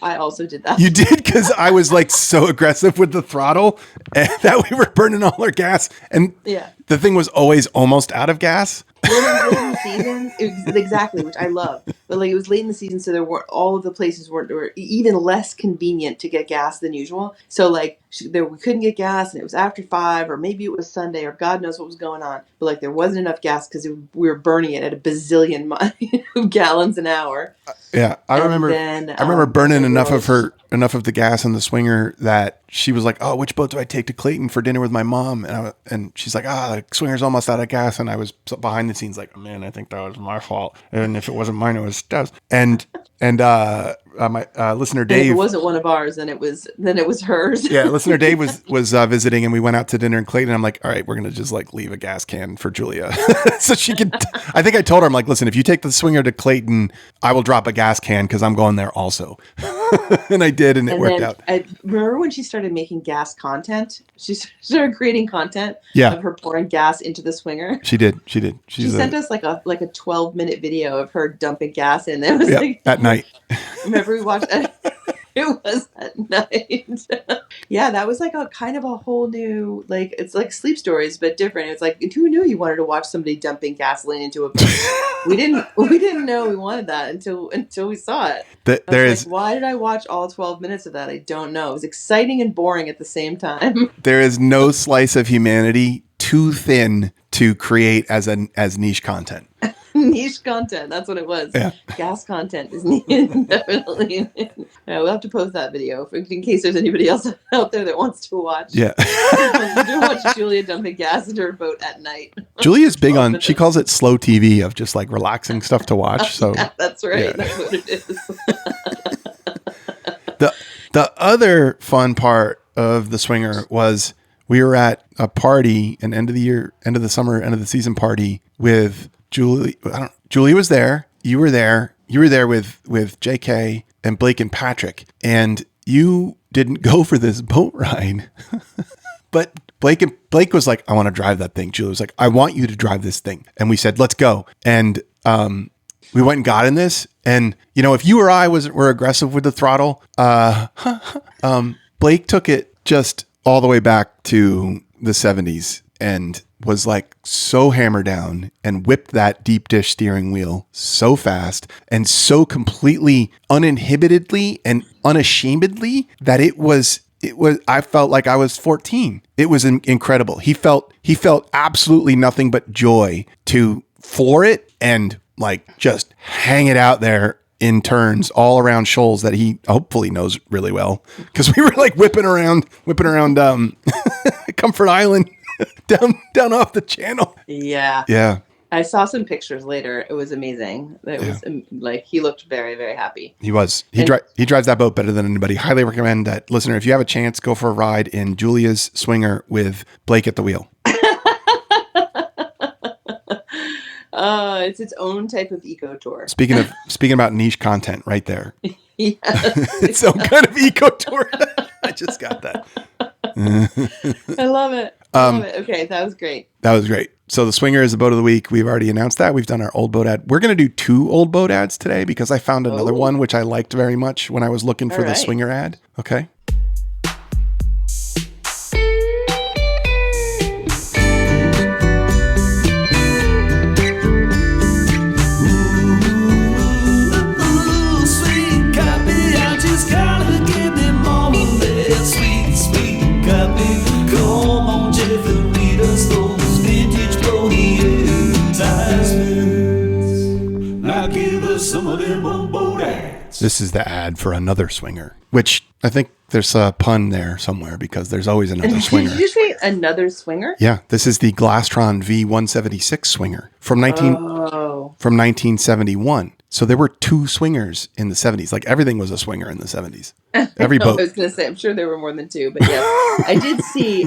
I also did that. You did? Because I was like so aggressive with the throttle and that we were burning all our gas. And the thing was always almost out of gas. Well, it was late in the season, exactly, which I love. But like it was late in the season, so all of the places were even less convenient to get gas than usual. So like we couldn't get gas, and it was after 5, or maybe it was Sunday, or God knows what was going on. But like there wasn't enough gas because we were burning it at a bazillion gallons an hour. Yeah, I remember burning enough of the gas in the swinger that she was like, "Oh, which boat do I take to Clayton for dinner with my mom?" And she's like, "The swinger's almost out of gas." And I was behind the scenes like, "Man, I think that was my fault. And if it wasn't mine, it was Steph's." And my listener Dave. And if it wasn't one of ours, then it was hers. Yeah, listener Dave was visiting, and we went out to dinner in Clayton. I'm like, "All right, we're gonna just like leave a gas can for Julia, so she could." I think I told her, I'm like, "Listen, if you take the swinger to Clayton, I will drop a gas can because I'm going there also." And I did, and it worked out. I remember when she started making gas content. She started creating content of her pouring gas into the swinger. She did. She sent us like a 12-minute video of her dumping gas in. It was at night. Remember we watched it? It was at night. Yeah, that was like a kind of a whole new, like, it's like Sleep Stories, but different. It's like, who knew you wanted to watch somebody dumping gasoline into a boat? We didn't know we wanted that until we saw it. Why did I watch all 12 minutes of that? I don't know. It was exciting and boring at the same time. There is no slice of humanity too thin to create as niche content. Niche content, that's what it was. Yeah. Gas content is needed, definitely. We'll have to post that video in case there's anybody else out there that wants to watch. Yeah. To watch Julia dumping gas into her boat at night. Julia's big on, she calls it slow TV, of just like relaxing stuff to watch. So yeah, that's right. Yeah. That's what it is. The other fun part of the swinger was we were at a party, an end of the summer, end of the season party with Julie. Julie was there. You were there. You were there with JK and Blake and Patrick, and you didn't go for this boat ride. But Blake was like, "I want to drive that thing." Julie was like, "I want you to drive this thing." And we said, "Let's go." And we went and got in this. And if you or I were aggressive with the throttle, Blake took it just all the way back to the 70s and was like so hammered down and whipped that deep dish steering wheel so fast and so completely uninhibitedly and unashamedly that it was I felt like I was 14. It was incredible. He felt absolutely nothing but joy to floor it and like just hang it out there in turns all around shoals that he hopefully knows really well, because we were like whipping around Comfort Island down off the channel. Yeah. I saw some pictures later. It was amazing. It was like he looked very, very happy. He was. He drives that boat better than anybody. Highly recommend that, listener. If you have a chance, go for a ride in Julia's swinger with Blake at the wheel. It's its own type of eco tour. Speaking about niche content, right there. Yes, It's some kind of eco tour. I just got that. I love it. Okay, that was great. That was great. So the swinger is the boat of the week. We've already announced that. We've done our old boat ad. We're going to do 2 old boat ads today because I found another one which I liked very much when I was looking for the swinger ad. Okay. Sweet caviar some of them on boat ads. This is the ad for another swinger, which I think there's a pun there somewhere because there's always another swinger. Did you say another swinger? Yeah, this is the Glastron V176 swinger from 1971. So there were two swingers in the 70s. Like everything was a swinger in the 70s. Every boat. I was going to say, I'm sure there were more than two, but yes, I did see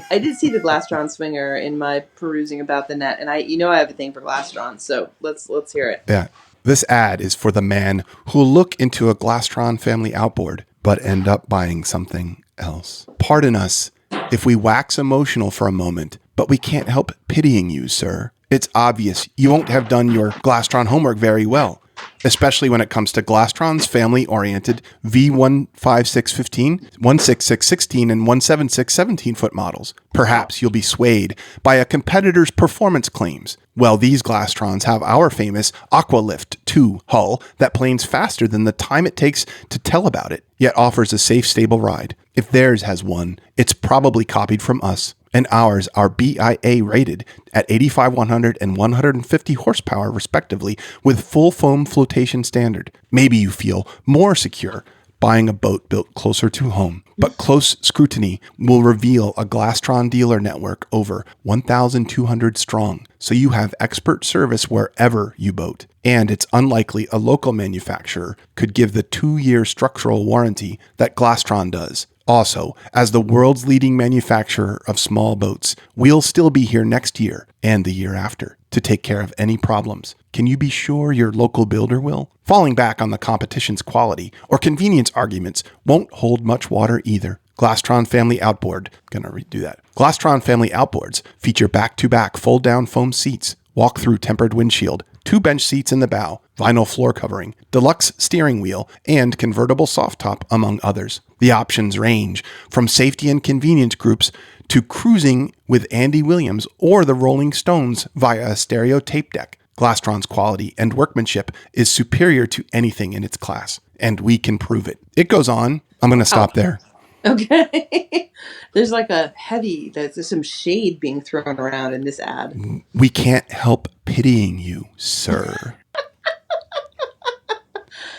the Glastron swinger in my perusing about the net, and I have a thing for Glastron, so let's hear it. Yeah, this ad is for the man who will look into a Glastron family outboard, but end up buying something else. Pardon us if we wax emotional for a moment, but we can't help pitying you, sir. It's obvious you won't have done your Glastron homework very well, especially when it comes to Glastron's family-oriented V15615, 16616, and 176 17-foot models. Perhaps you'll be swayed by a competitor's performance claims. Well, these Glastrons have our famous Aqualift 2 hull that planes faster than the time it takes to tell about it, yet offers a safe, stable ride. If theirs has one, it's probably copied from us. And ours are BIA rated at 85, 100, and 150 horsepower, respectively, with full foam flotation standard. Maybe you feel more secure buying a boat built closer to home. But close scrutiny will reveal a Glastron dealer network over 1,200 strong, so you have expert service wherever you boat. And it's unlikely a local manufacturer could give the 2-year structural warranty that Glastron does. Also, as the world's leading manufacturer of small boats, we'll still be here next year and the year after to take care of any problems. Can you be sure your local builder will? Falling back on the competition's quality or convenience arguments won't hold much water either. Glastron Family Outboard. Gonna redo that. Glastron Family Outboards feature back-to-back fold-down foam seats, walk-through tempered windshield, 2 bench seats in the bow, vinyl floor covering, deluxe steering wheel, and convertible soft top, among others. The options range from safety and convenience groups to cruising with Andy Williams or the Rolling Stones via a stereo tape deck. Glastron's quality and workmanship is superior to anything in its class, and we can prove it. It goes on. I'm going to stop there. Okay. There's there's some shade being thrown around in this ad. We can't help pitying you, sir.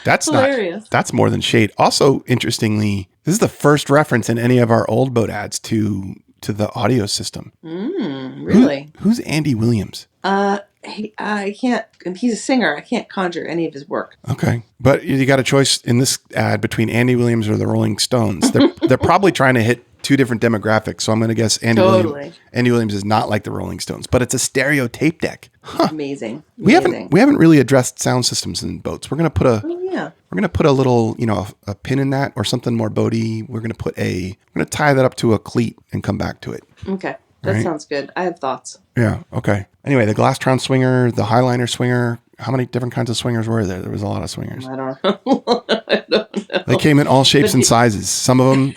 That's hilarious. That's more than shade. Also, interestingly, this is the first reference in any of our old boat ads to the audio system. Really? Who's Andy Williams? I can't. He's a singer. I can't conjure any of his work. Okay, but you got a choice in this ad between Andy Williams or the Rolling Stones. They're probably trying to hit two different demographics, so I'm going to guess Andy Williams is not like the Rolling Stones, but it's a stereo tape deck. Huh. Amazing. We haven't really addressed sound systems in boats. We're going to put a little, a pin in that or something more boaty. We're going to tie that up to a cleat and come back to it. Okay. That sounds good. I have thoughts. Yeah. Okay. Anyway, the Glastron swinger, the Highliner swinger. How many different kinds of swingers were there? There was a lot of swingers. I don't know. I don't know. They came in all shapes and sizes. Some of them,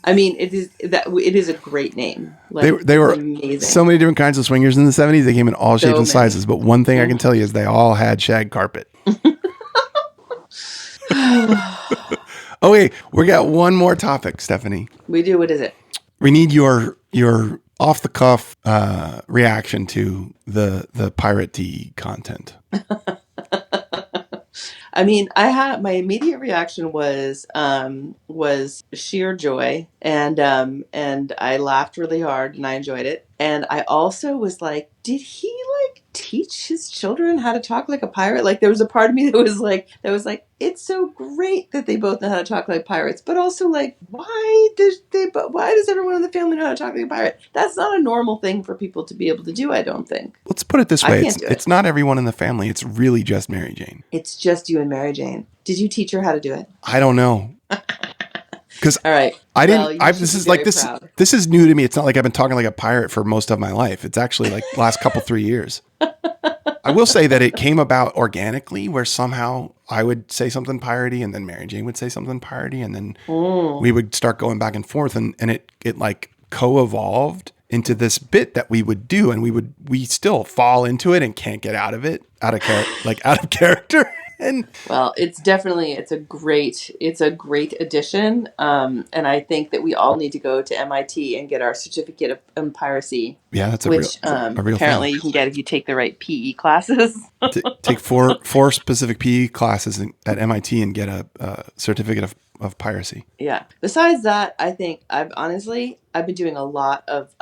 I mean, it is a great name. They were amazing. So many different kinds of swingers in the 70s. They came in all shapes and sizes. But one thing I can tell you is they all had shag carpet. Okay, we got one more topic, Stephanie. We do. What is it? We need your off the cuff reaction to the pirate tea content. I mean, my immediate reaction was sheer joy, and I laughed really hard and I enjoyed it. And I also was like, did he teach his children how to talk like a pirate? Like, there was a part of me that was like, it's so great that they both know how to talk like pirates, but also like, why does everyone in the family know how to talk like a pirate? That's not a normal thing for people to be able to do, I don't think. Let's put it this way. It's not everyone in the family. It's really just Mary Jane. It's just you and Mary Jane. Did you teach her how to do it? I don't know. Because all right, I didn't. This is new to me. It's not like I've been talking like a pirate for most of my life. It's actually like the last 3 years. I will say that it came about organically, where somehow I would say something piratey, and then Mary Jane would say something piratey, and then we would start going back and forth, and it like co-evolved into this bit that we would do, and we still fall into it and can't get out of it, out of character. And Well, it's a great addition. And I think that we all need to go to MIT and get our certificate of piracy, yeah, that's which a real apparently thing. you can get if you take the right PE classes. Take four specific PE classes at MIT and get a certificate of piracy. Yeah. Besides that, I think I've been doing a lot of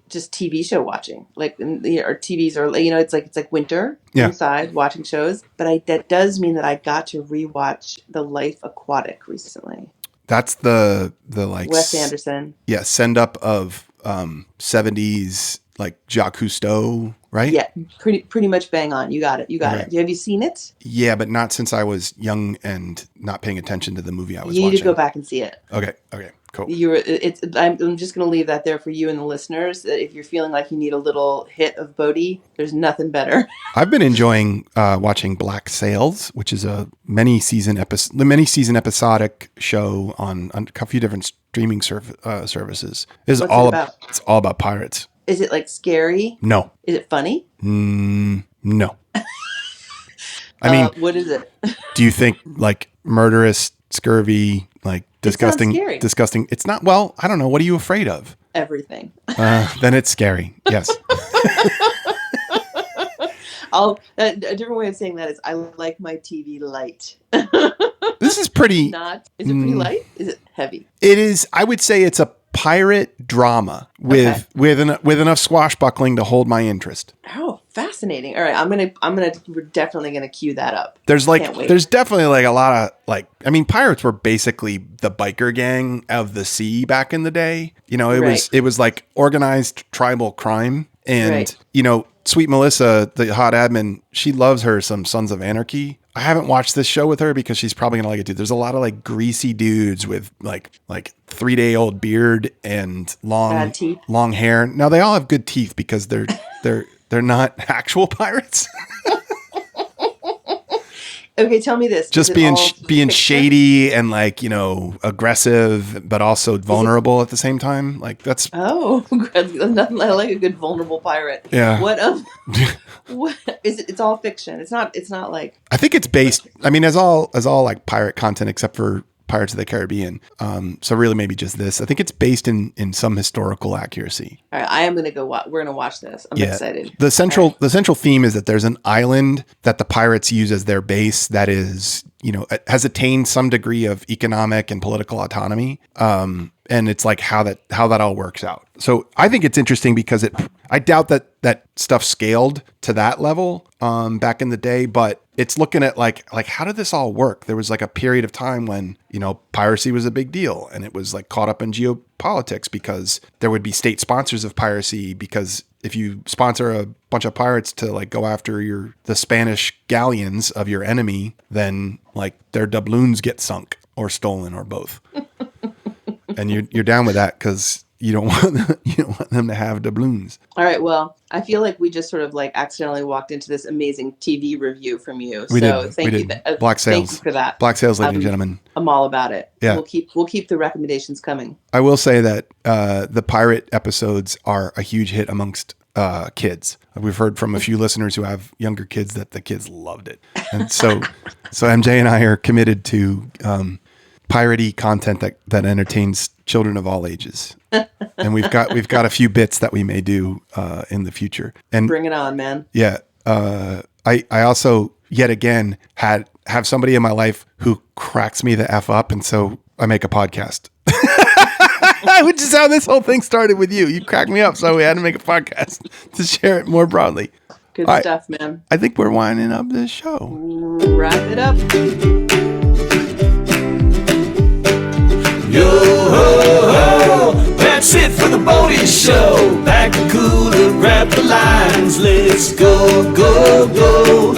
just TV show watching, like or TVs, or it's like winter inside watching shows. But that does mean that I got to rewatch The Life Aquatic recently. That's the like Wes Anderson. Yeah, send up of 70s like Jacques Cousteau, right? Yeah, pretty much bang on. You got it. Right. Have you seen it? Yeah, but not since I was young and not paying attention to the movie I was watching. You need to go back and see it. Okay, cool. I'm just going to leave that there for you and the listeners. If you're feeling like you need a little hit of Boaty, there's nothing better. I've been enjoying watching Black Sails, which is a many season episodic show on a few different streaming services. What's it about? It's all about pirates. Is it like scary? No. Is it funny? No. I mean, what is it? Do you think like murderous, scurvy, like disgusting? Disgusting. It's not. Well, I don't know. What are you afraid of? Everything. Then it's scary. Yes. A different way of saying that is I like my TV light. This is pretty. Is it pretty light? Is it heavy? It is. I would say it's a pirate drama with enough swashbuckling to hold my interest. Oh, fascinating! All right, we're definitely gonna cue that up. There's definitely like a lot of like. I mean, pirates were basically the biker gang of the sea back in the day. It was like organized tribal crime, and Sweet Melissa, the hot admin, she loves her some Sons of Anarchy. I haven't watched this show with her because she's probably gonna like it too. There's a lot of like greasy dudes with like 3-day-old beard and long hair. Now they all have good teeth because they're not actual pirates. Okay, tell me this. Just being shady and like, aggressive, but also vulnerable at the same time. Like that's. Oh, nothing. I like a good vulnerable pirate. Yeah. What is it? It's all fiction. It's not like. I think it's based. I mean, as all like pirate content, except for Pirates of the Caribbean. So really maybe just this. I think it's based in some historical accuracy. All right, I am going to go we're going to watch this. I'm excited. The central theme is that there's an island that the pirates use as their base that is, has attained some degree of economic and political autonomy. And it's like how that all works out. So I think it's interesting because I doubt that stuff scaled to that level back in the day, but it's looking at like how did this all work? There was like a period of time when, piracy was a big deal and it was like caught up in geopolitics because there would be state sponsors of piracy, because if you sponsor a bunch of pirates to like go after the Spanish galleons of your enemy, then like their doubloons get sunk or stolen or both. And you're down with that because you don't want them to have doubloons. All right. Well, I feel like we just sort of like accidentally walked into this amazing TV review from you. We Thank you. Black Sails. Thank you for that. Black Sails, ladies and gentlemen. I'm all about it. Yeah. We'll keep the recommendations coming. I will say that the pirate episodes are a huge hit amongst kids. We've heard from a few listeners who have younger kids that the kids loved it, and so MJ and I are committed to piratey content that entertains children of all ages. And we've got a few bits that we may do in the future. And bring it on, man. Yeah. I also yet again have somebody in my life who cracks me the F up, and so I make a podcast. Which is how this whole thing started with you. You cracked me up, so we had to make a podcast to share it more broadly. Good stuff, man. I think we're winding up this show. Wrap it up. Yo ho ho, that's it for the Boaty Show. Pack the cooler, grab the lines, let's go, go, go.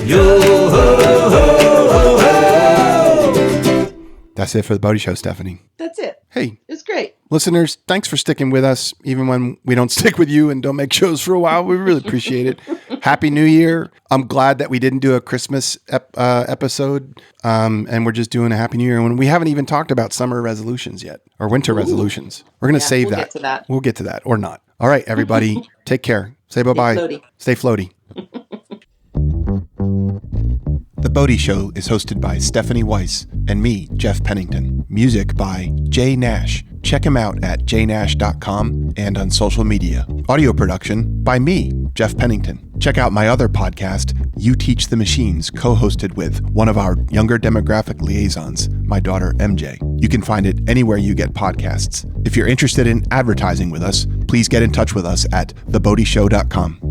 Yo ho ho ho. That's it for the Boaty Show, Stephanie. That's it. Hey. It's great. Listeners, thanks for sticking with us, even when we don't stick with you and don't make shows for a while. We really appreciate it. Happy New Year. I'm glad that we didn't do a Christmas episode, and we're just doing a Happy New Year when we haven't even talked about summer resolutions yet, or winter resolutions. We're going to save that. We'll get to that, or not. All right, everybody. Take care. Say bye-bye. Stay floaty. Stay floaty. The Boaty Show is hosted by Stephanie Weiss and me, Jeph Pennington. Music by Jay Nash. Check him out at jnash.com and on social media. Audio production by me, Jeph Pennington. Check out my other podcast, You Teach the Machines, co-hosted with one of our younger demographic liaisons, my daughter MJ. You can find it anywhere you get podcasts. If you're interested in advertising with us, please get in touch with us at theboatyshow.com.